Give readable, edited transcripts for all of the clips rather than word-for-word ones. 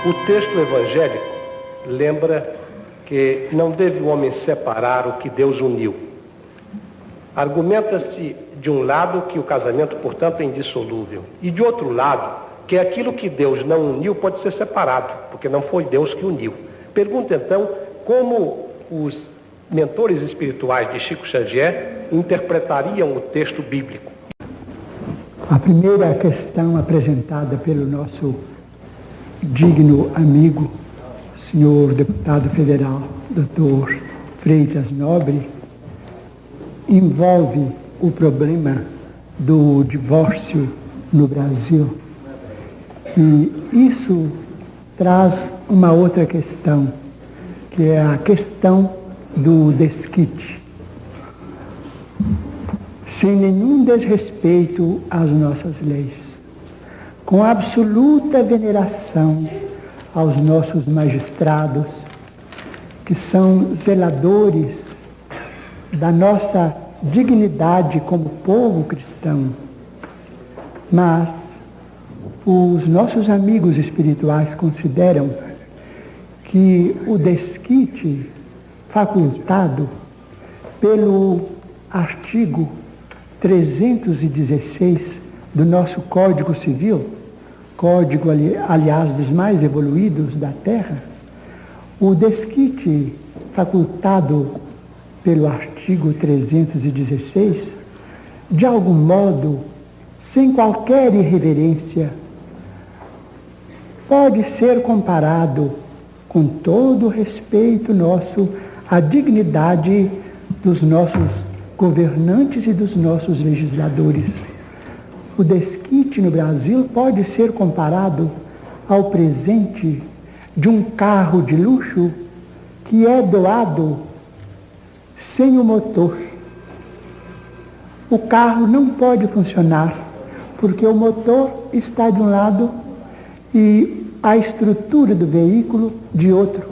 O texto evangélico lembra que não deve o homem separar o que Deus uniu. Argumenta-se, de um lado, que o casamento, portanto, é indissolúvel. E, de outro lado, que aquilo que Deus não uniu pode ser separado, porque não foi Deus que uniu. Pergunta, então, como os mentores espirituais de Chico Xavier interpretariam o texto bíblico. A primeira questão apresentada pelo nosso digno amigo, senhor deputado federal, doutor Freitas Nobre, envolve o problema do divórcio no Brasil. E isso traz uma outra questão, que é a questão do desquite. Sem nenhum desrespeito às nossas leis, com absoluta veneração aos nossos magistrados, que são zeladores da nossa dignidade como povo cristão. Mas os nossos amigos espirituais consideram que o desquite facultado pelo artigo 316 do nosso Código Civil, código, aliás, dos mais evoluídos da Terra, o desquite facultado pelo artigo 316, de algum modo, sem qualquer irreverência, pode ser comparado, com todo o respeito nosso, à dignidade dos nossos governantes e dos nossos legisladores. O desquite no Brasil pode ser comparado ao presente de um carro de luxo que é doado sem o motor. O carro não pode funcionar, porque o motor está de um lado e a estrutura do veículo de outro.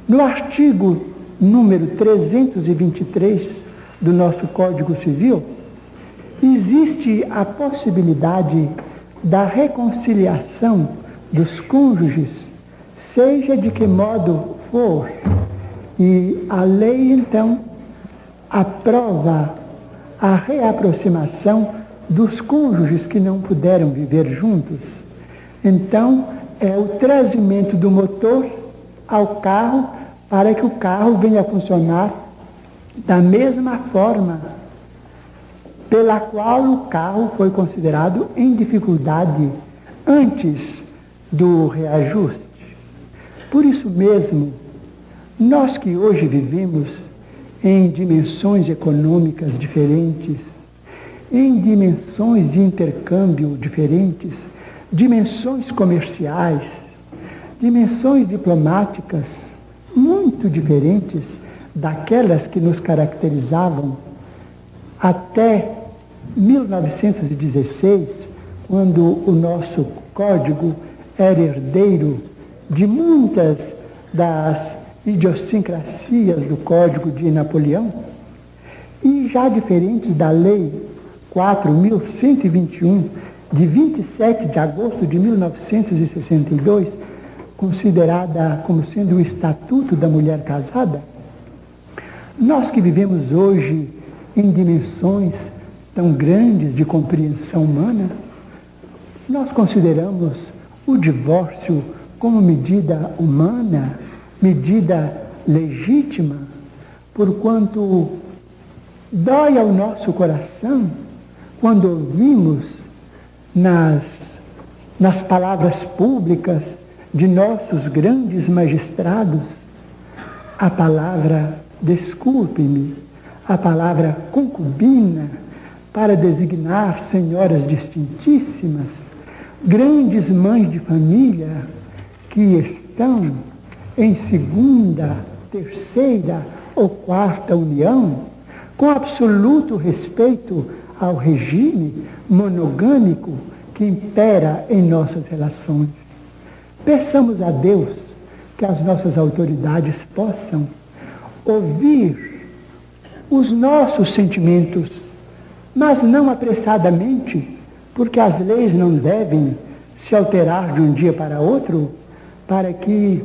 No artigo número 323 do nosso Código Civil, existe a possibilidade da reconciliação dos cônjuges, seja de que modo for. E a lei, então, aprova a reaproximação dos cônjuges que não puderam viver juntos. Então, é o trazimento do motor ao carro para que o carro venha a funcionar da mesma forma pela qual o carro foi considerado em dificuldade antes do reajuste. Por isso mesmo, nós que hoje vivemos em dimensões econômicas diferentes, em dimensões de intercâmbio diferentes, dimensões comerciais, dimensões diplomáticas muito diferentes daquelas que nos caracterizavam até 1916, quando o nosso código era herdeiro de muitas das idiosincrasias do Código de Napoleão, e já diferentes da Lei 4.121, de 27 de agosto de 1962, considerada como sendo o Estatuto da Mulher Casada. Nós que vivemos hoje em dimensões tão grandes de compreensão humana, nós consideramos o divórcio como medida humana, medida legítima, porquanto dói ao nosso coração quando ouvimos nas palavras públicas de nossos grandes magistrados a palavra desculpe-me, a palavra concubina, para designar senhoras distintíssimas, grandes mães de família que estão em segunda, terceira ou quarta união, com absoluto respeito ao regime monogâmico que impera em nossas relações. Peçamos a Deus que as nossas autoridades possam ouvir os nossos sentimentos, mas não apressadamente, porque as leis não devem se alterar de um dia para outro, para que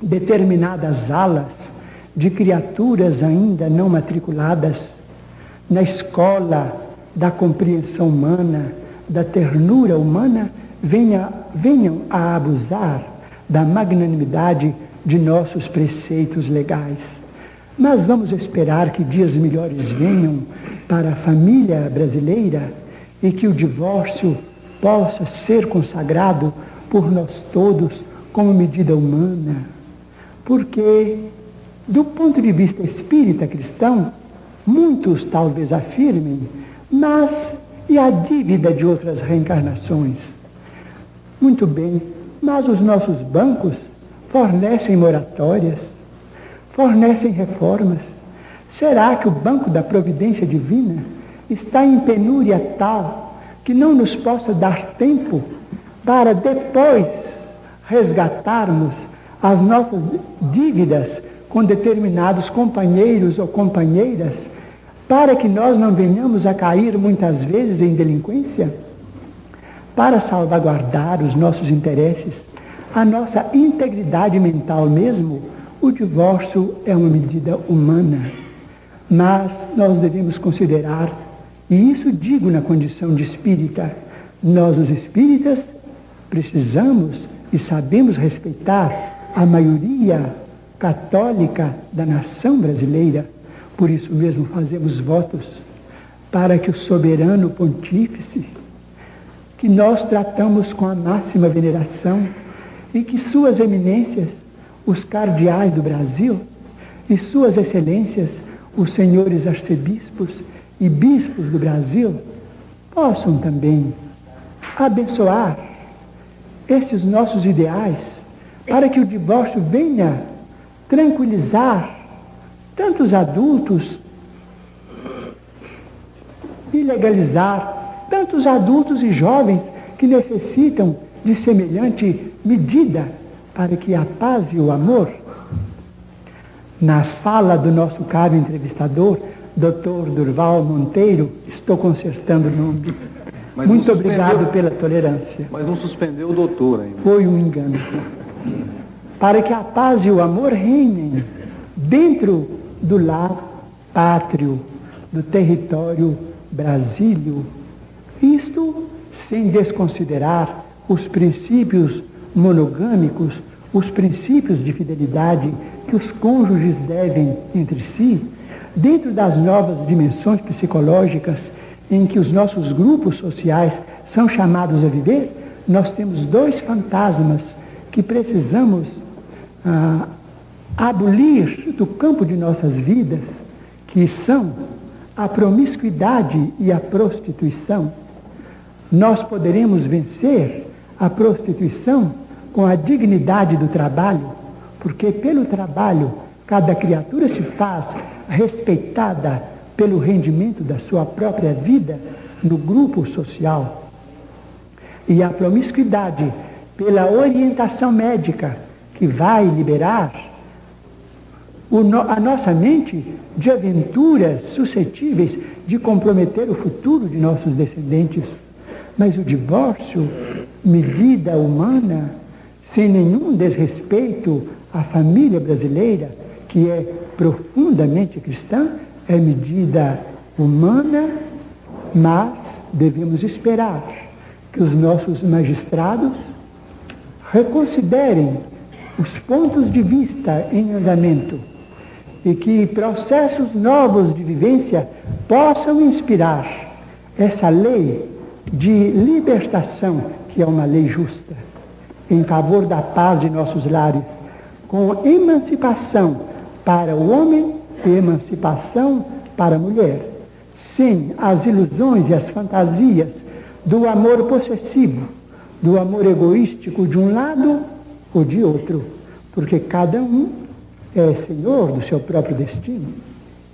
determinadas alas de criaturas ainda não matriculadas na escola da compreensão humana, da ternura humana, venham a abusar da magnanimidade de nossos preceitos legais. Mas vamos esperar que dias melhores venham para a família brasileira e que o divórcio possa ser consagrado por nós todos como medida humana. Porque, do ponto de vista espírita cristão, muitos talvez afirmem, mas e a dívida de outras reencarnações? Muito bem, mas os nossos bancos fornecem moratórias, fornecem reformas. Será que o banco da providência divina está em penúria tal que não nos possa dar tempo para depois resgatarmos as nossas dívidas com determinados companheiros ou companheiras, para que nós não venhamos a cair muitas vezes em delinquência? Para salvaguardar os nossos interesses, a nossa integridade mental mesmo, o divórcio é uma medida humana. Mas nós devemos considerar, e isso digo na condição de espírita, nós os espíritas precisamos e sabemos respeitar a maioria católica da nação brasileira. Por isso mesmo fazemos votos para que o soberano pontífice, que nós tratamos com a máxima veneração, e que suas eminências, os cardeais do Brasil, e suas excelências, os senhores arcebispos e bispos do Brasil, possam também abençoar esses nossos ideais, para que o divórcio venha tranquilizar tantos adultos e legalizar tantos adultos e jovens que necessitam de semelhante medida para que a paz e o amor. Na fala do nosso caro entrevistador, Dr. Durval Monteiro, estou consertando o nome. Muito obrigado pela tolerância. Mas não suspendeu o doutor ainda. Foi um engano. Para que a paz e o amor reinem dentro do lar pátrio, do território brasílio. Isto sem desconsiderar os princípios monogâmicos, os princípios de fidelidade que os cônjuges devem entre si, dentro das novas dimensões psicológicas em que os nossos grupos sociais são chamados a viver. Nós temos dois fantasmas que precisamos abolir do campo de nossas vidas, que são a promiscuidade e a prostituição. Nós poderemos vencer a prostituição com a dignidade do trabalho, porque pelo trabalho cada criatura se faz respeitada pelo rendimento da sua própria vida no grupo social. E a promiscuidade pela orientação médica, que vai liberar a nossa mente de aventuras suscetíveis de comprometer o futuro de nossos descendentes. Mas o divórcio, medida humana, sem nenhum desrespeito à família brasileira, que é profundamente cristã, é medida humana, mas devemos esperar que os nossos magistrados reconsiderem os pontos de vista em andamento e que processos novos de vivência possam inspirar essa lei de libertação, que é uma lei justa, em favor da paz de nossos lares, com emancipação para o homem e emancipação para a mulher, sem as ilusões e as fantasias do amor possessivo, do amor egoístico de um lado ou de outro, porque cada um é senhor do seu próprio destino.